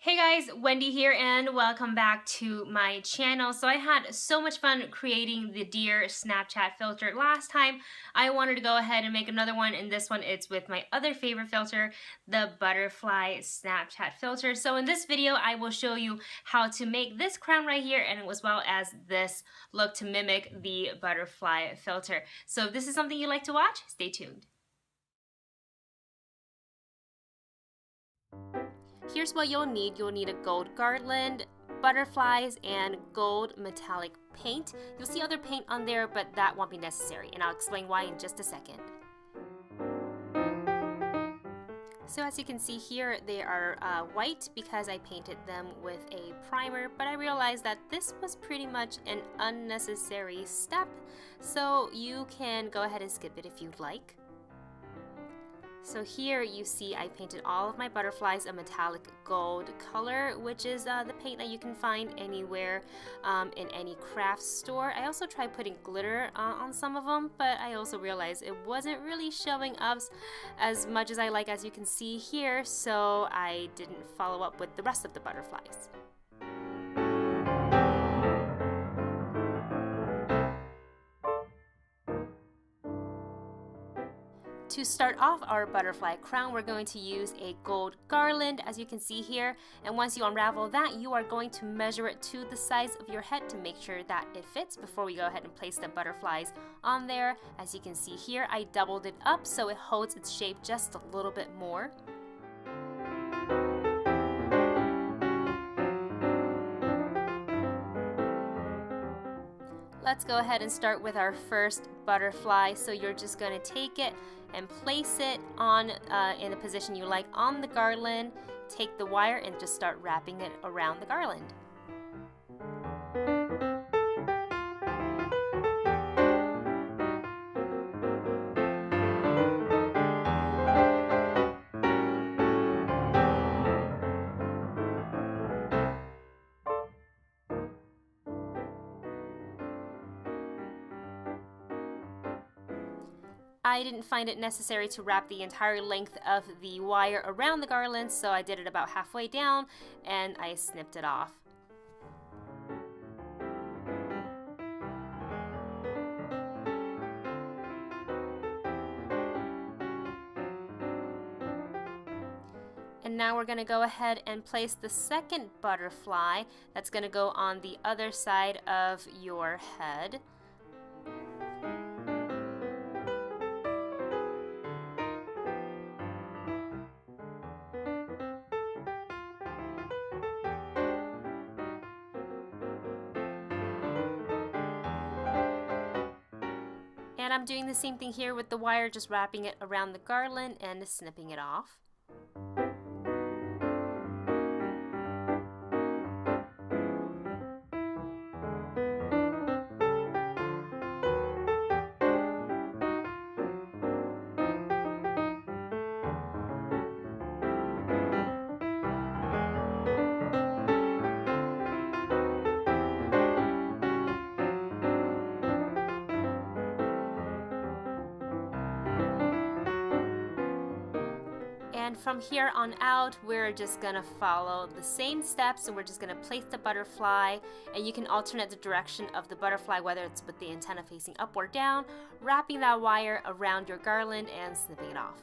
Hey guys, Wendy here and welcome back to my channel. So I had so much fun creating the deer Snapchat filter last time. I wanted to go ahead and make another one, and this one it's with my other favorite filter, the butterfly Snapchat filter. So in this video I will show you how to make this crown right here and as well as this look to mimic the butterfly filter. So if this is something you like to watch, stay tuned. Here's what you'll need. You'll need a gold garland, butterflies, and gold metallic paint. You'll see other paint on there, but that won't be necessary, and I'll explain why in just a second. So as you can see here, they are white because I painted them with a primer, but I realized that this was pretty much an unnecessary step, so you can go ahead and skip it if you'd like. So here you see I painted all of my butterflies a metallic gold color, which is the paint that you can find anywhere in any craft store. I also tried putting glitter on some of them, but I also realized it wasn't really showing up as much as I like, as you can see here, so I didn't follow up with the rest of the butterflies. To start off our butterfly crown, we're going to use a gold garland, as you can see here, and once you unravel that, you are going to measure it to the size of your head to make sure that it fits before we go ahead and place the butterflies on there. As you can see here, I doubled it up so it holds its shape just a little bit more. Let's go ahead and start with our first butterfly. So you're just going to take it and place it on in the position you like on the garland. Take the wire and just start wrapping it around the garland. I didn't find it necessary to wrap the entire length of the wire around the garland, so I did it about halfway down and I snipped it off. And now we're going to go ahead and place the second butterfly that's going to go on the other side of your head. And I'm doing the same thing here with the wire, just wrapping it around the garland and snipping it off. And from here on out, we're just gonna follow the same steps, and we're just gonna place the butterfly, and you can alternate the direction of the butterfly, whether it's with the antenna facing up or down, wrapping that wire around your garland and snipping it off.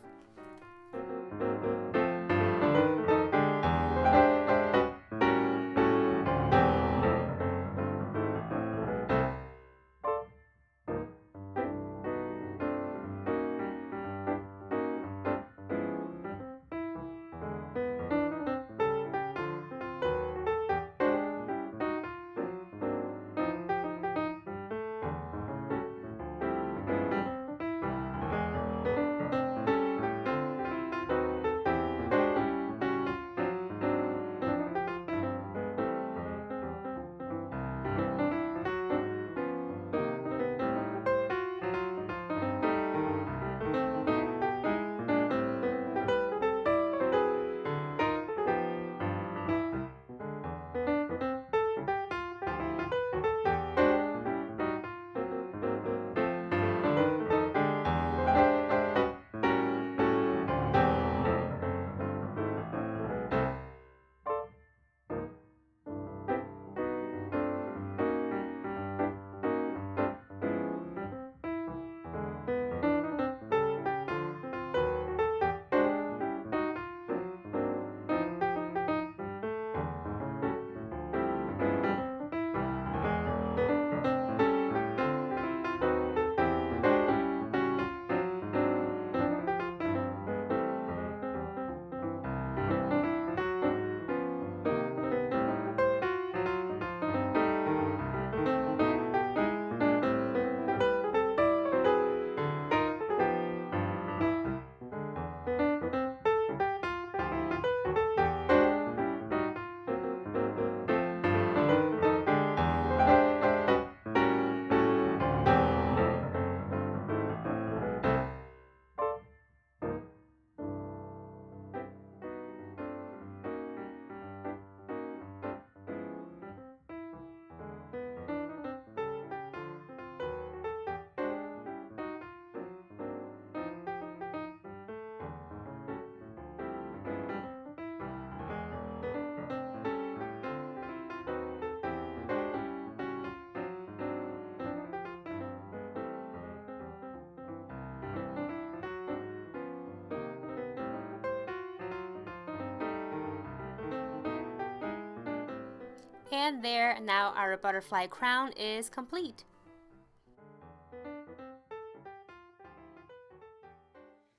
And there, now our butterfly crown is complete.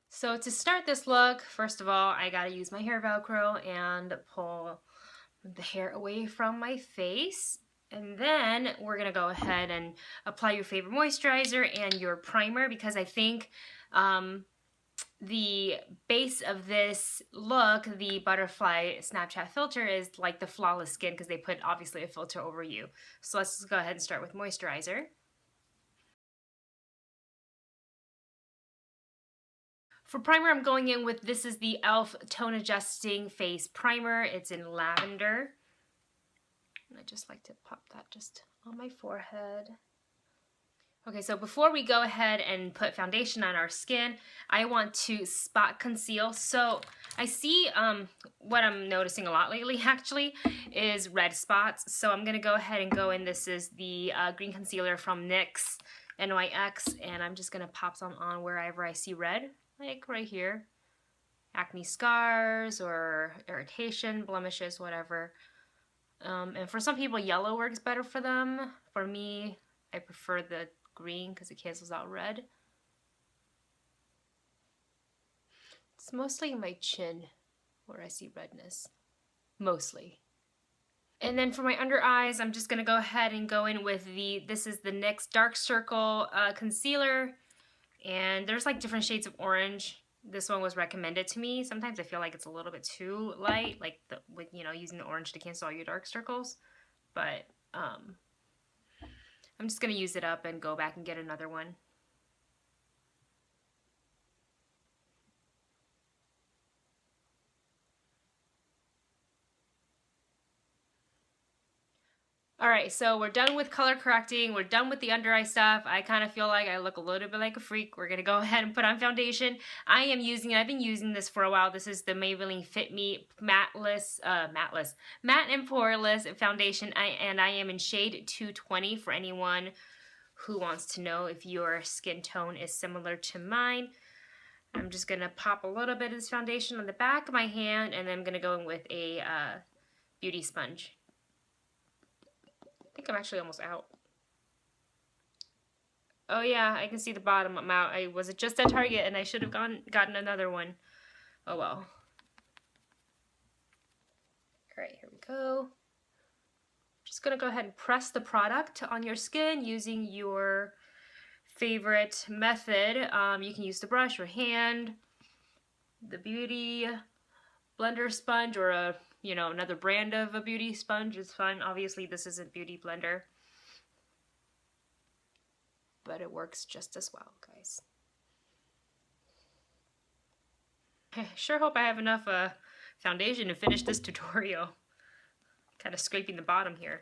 So to start this look, first of all, I gotta use my hair Velcro and pull the hair away from my face. And then we're gonna go ahead and apply your favorite moisturizer and your primer, because I think the base of this look, the butterfly Snapchat filter, is like the flawless skin because they put obviously a filter over you. So let's just go ahead and start with moisturizer. For primer, I'm going in with, this is the e.l.f. Tone Adjusting Face Primer. It's in lavender. And I just like to pop that just on my forehead. Okay, so before we go ahead and put foundation on our skin, I want to spot conceal. So I see what I'm noticing a lot lately actually is red spots. So I'm gonna go ahead and go in. This is the green concealer from NYX, NYX, and I'm just gonna pop some on wherever I see red, like right here. Acne scars or irritation, blemishes, whatever. And for some people, yellow works better for them. For me, I prefer the green because it cancels out red. It's mostly my chin where I see redness, mostly. And then for my under eyes, I'm just gonna go ahead and go in with this is the NYX Dark Circle concealer, and there's like different shades of orange. This one was recommended to me. Sometimes I feel like it's a little bit too light, like with using the orange to cancel all your dark circles, but I'm just going to use it up and go back and get another one. Alright, so we're done with color correcting. We're done with the under eye stuff. I kind of feel like I look a little bit like a freak. We're going to go ahead and put on foundation. I've been using this for a while. This is the Maybelline Fit Me Matte and Poreless Foundation. And I am in shade 220 for anyone who wants to know if your skin tone is similar to mine. I'm just going to pop a little bit of this foundation on the back of my hand, and then I'm going to go in with a beauty sponge. I think I'm actually almost out. Oh yeah, I can see the bottom. I'm out. I was just at Target and I should have gotten another one. Oh well. Alright, here we go. Just gonna go ahead and press the product on your skin using your favorite method. You can use the brush or hand, the beauty blender sponge, or another brand of a beauty sponge is fine. Obviously this isn't Beauty Blender, but it works just as well, guys. I sure hope I have enough foundation to finish this tutorial. Kind of scraping the bottom here.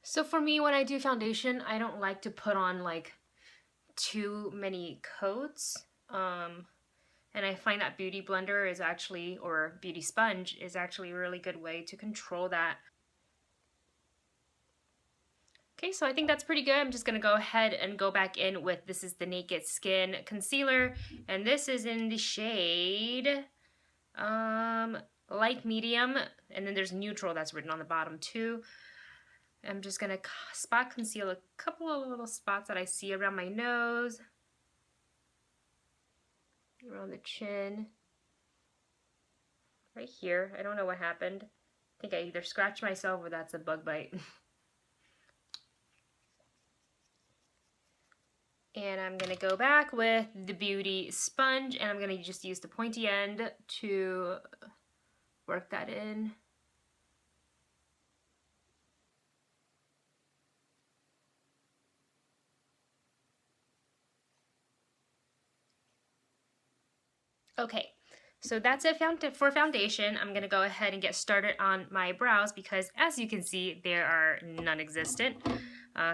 So for me, when I do foundation, I don't like to put on like too many coats. And I find that Beauty Blender is actually, or Beauty Sponge, is actually a really good way to control that. Okay, so I think that's pretty good. I'm just going to go ahead and go back in with, this is the Naked Skin Concealer, and this is in the shade light medium, and then there's neutral that's written on the bottom too. I'm just going to spot conceal a couple of little spots that I see around my nose, around the chin, right here. I don't know what happened. I think I either scratched myself or that's a bug bite. And I'm going to go back with the Beauty Sponge, and I'm going to just use the pointy end to work that in. Okay, so that's it for foundation. I'm going to go ahead and get started on my brows because, as you can see, they are non-existent.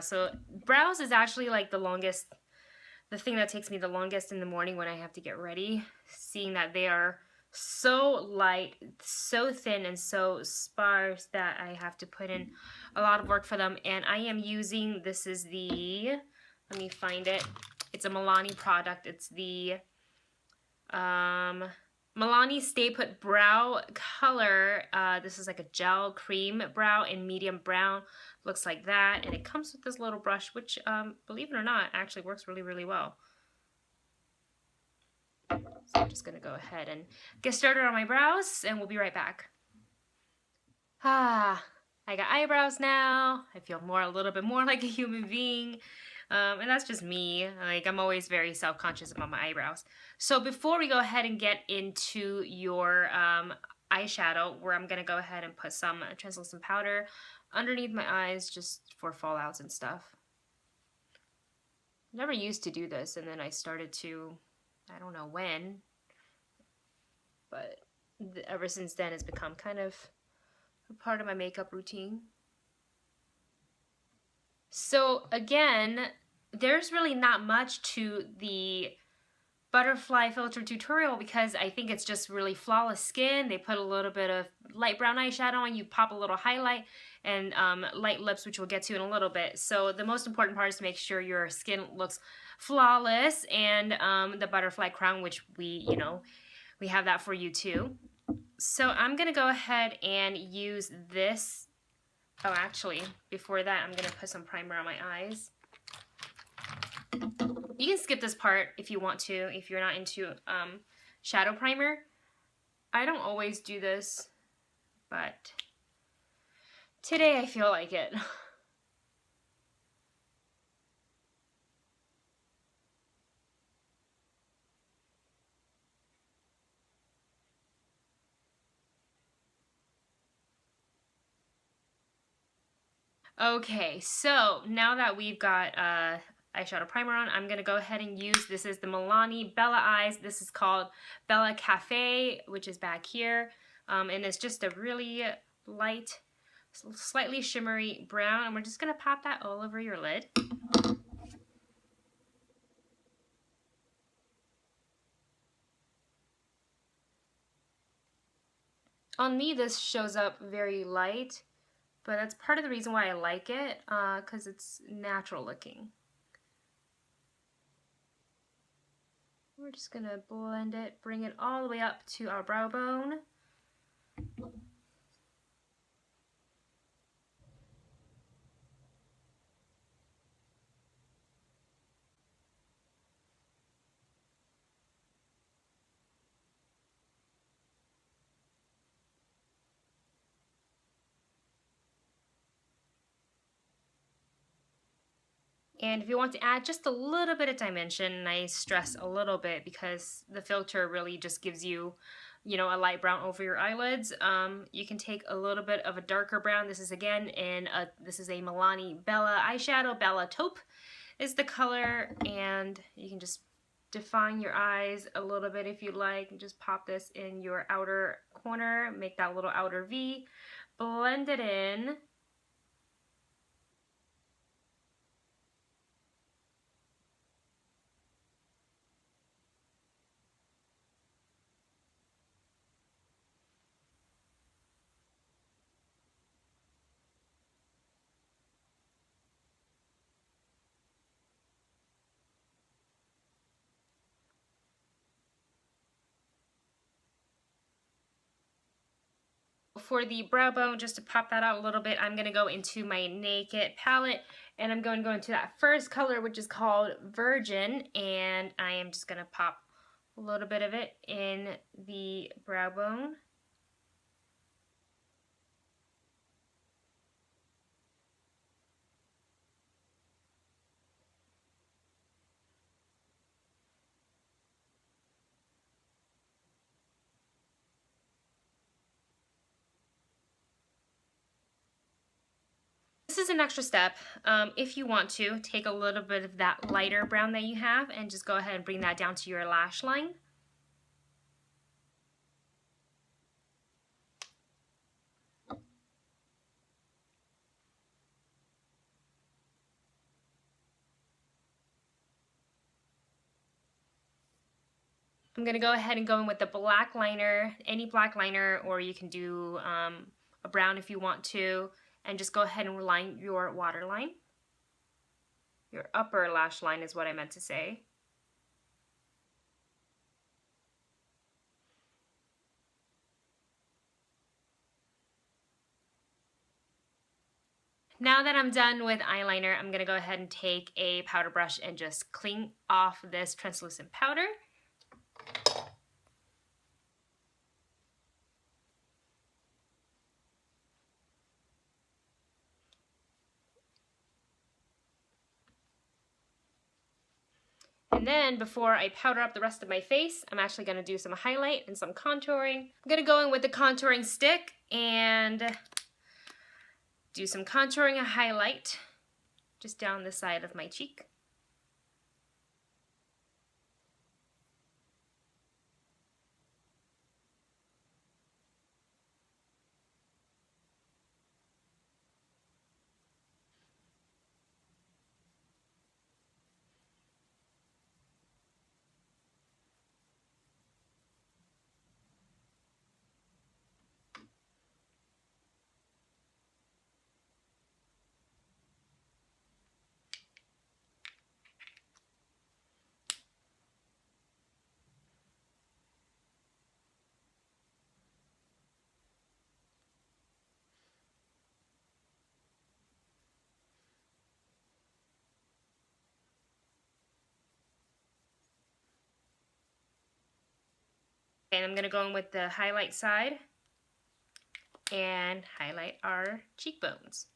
So brows is actually like the thing that takes me the longest in the morning when I have to get ready, seeing that they are so light, so thin, and so sparse that I have to put in a lot of work for them. And I am using, this is the, let me find it, it's a Milani product. It's the Milani Stay Put Brow color. This is like a gel cream brow in medium brown. Looks like that. And it comes with this little brush, which, believe it or not, actually works really, really well. So I'm just going to go ahead and get started on my brows, and we'll be right back. I got eyebrows now. I feel a little bit more like a human being. And that's just me. Like, I'm always very self-conscious about my eyebrows. So before we go ahead and get into your eyeshadow, where I'm going to go ahead and put some translucent powder underneath my eyes just for fallouts and stuff. Never used to do this, and then I started to, I don't know when, but ever since then it's become kind of a part of my makeup routine. So again, there's really not much to the butterfly filter tutorial because I think it's just really flawless skin. They put a little bit of light brown eyeshadow on, you pop a little highlight, and light lips, which we'll get to in a little bit. So the most important part is to make sure your skin looks flawless, and the butterfly crown, which we have that for you too. So I'm gonna go ahead and use this. Oh, actually, before that, I'm gonna put some primer on my eyes. You can skip this part if you want to, if you're not into shadow primer. I don't always do this, but today I feel like it. Okay, so now that we've got eyeshadow primer on, I'm gonna go ahead and use, this is the Milani Bella Eyes. This is called Bella Cafe, which is back here. And it's just a really light, slightly shimmery brown, and we're just gonna pop that all over your lid. On me, this shows up very light, but that's part of the reason why I like it, because it's natural looking. We're just going to blend it, bring it all the way up to our brow bone. And if you want to add just a little bit of dimension, and I stress a little bit because the filter really just gives you, a light brown over your eyelids, you can take a little bit of a darker brown. This is again this is a Milani Bella eyeshadow. Bella Taupe is the color, and you can just define your eyes a little bit if you like, and just pop this in your outer corner, make that little outer V, blend it in. For the brow bone, just to pop that out a little bit, I'm going to go into my Naked palette, and I'm going to go into that first color, which is called Virgin, and I am just going to pop a little bit of it in the brow bone. This is an extra step. If you want to, take a little bit of that lighter brown that you have and just go ahead and bring that down to your lash line. I'm going to go ahead and go in with the black liner, any black liner, or you can do a brown if you want to, and just go ahead and line your waterline. Your upper lash line is what I meant to say. Now that I'm done with eyeliner, I'm gonna go ahead and take a powder brush and just clean off this translucent powder. And then before I powder up the rest of my face, I'm actually gonna do some highlight and some contouring. I'm gonna go in with the contouring stick and do some contouring and highlight just down the side of my cheek. And I'm gonna go in with the highlight side and highlight our cheekbones.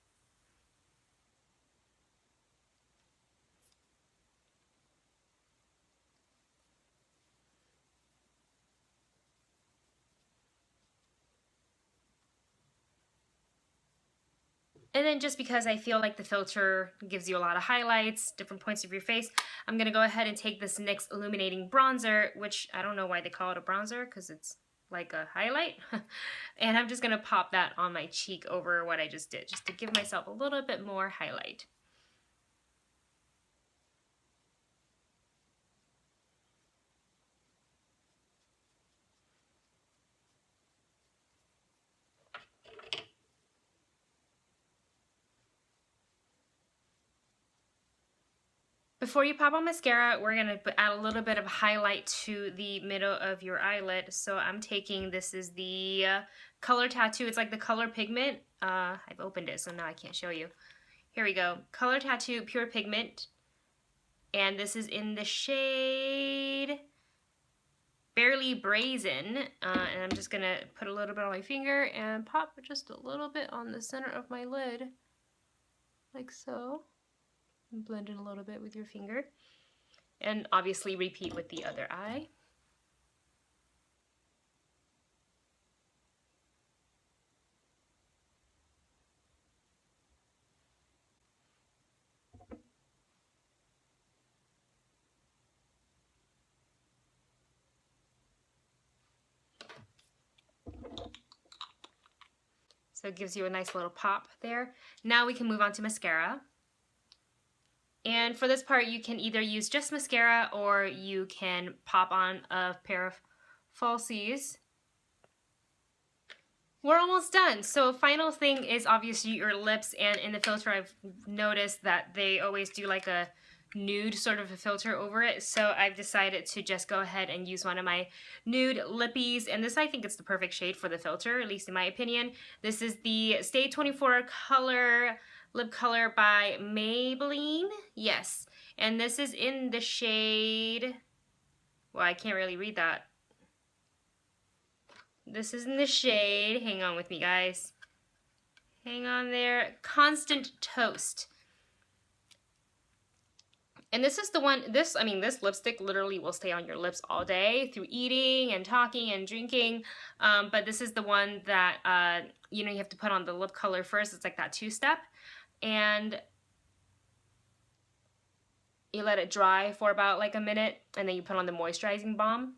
And then just because I feel like the filter gives you a lot of highlights, different points of your face, I'm going to go ahead and take this NYX Illuminating Bronzer, which I don't know why they call it a bronzer because it's like a highlight. And I'm just going to pop that on my cheek over what I just did, just to give myself a little bit more highlight. Before you pop on mascara, we're going to add a little bit of highlight to the middle of your eyelid. So I'm taking, this is the Color Tattoo. It's like the color pigment. I've opened it, so now I can't show you. Here we go. Color Tattoo Pure Pigment. And this is in the shade Barely Brazen. And I'm just going to put a little bit on my finger and pop just a little bit on the center of my lid. Like so. Blend in a little bit with your finger, and obviously repeat with the other eye. So it gives you a nice little pop there. Now we can move on to mascara. And for this part, you can either use just mascara or you can pop on a pair of falsies. We're almost done. So final thing is obviously your lips, and in the filter I've noticed that they always do like a nude sort of a filter over it. So I've decided to just go ahead and use one of my nude lippies, and this I think it's the perfect shade for the filter, at least in my opinion. This is the Stay 24 Color Lip Color by Maybelline. Yes. And this is in the shade, well, I can't really read that. This is in the shade, hang on with me guys. Hang on there. Constant Toast. And this is the one, this lipstick literally will stay on your lips all day through eating and talking and drinking. But this is the one that, you have to put on the lip color first. It's like that two-step. And you let it dry for about like a minute, and then you put on the moisturizing balm.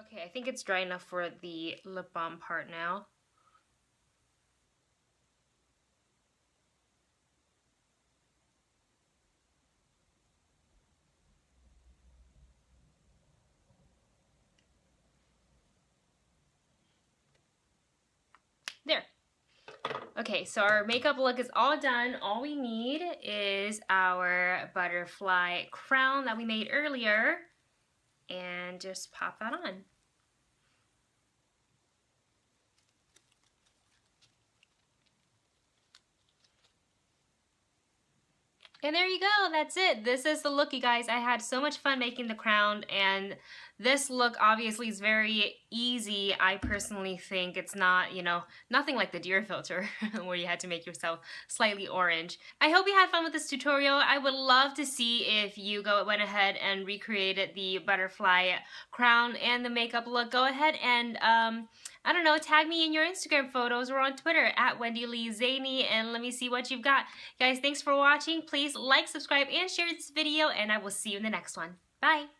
Okay, I think it's dry enough for the lip balm part now. There. Okay, so our makeup look is all done. All we need is our butterfly crown that we made earlier, and just pop that on. And there you go, that's it. This is the look, you guys. I had so much fun making the crown, and this look obviously is very easy. I personally think it's not, you know, nothing like the deer filter where you had to make yourself slightly orange. I hope you had fun with this tutorial. I would love to see if you went ahead and recreated the butterfly crown and the makeup look. Go ahead and I don't know, tag me in your Instagram photos or on Twitter at Wendy Lee Zaney, and let me see what you've got. Guys, thanks for watching. Please like, subscribe, and share this video, and I will see you in the next one. Bye!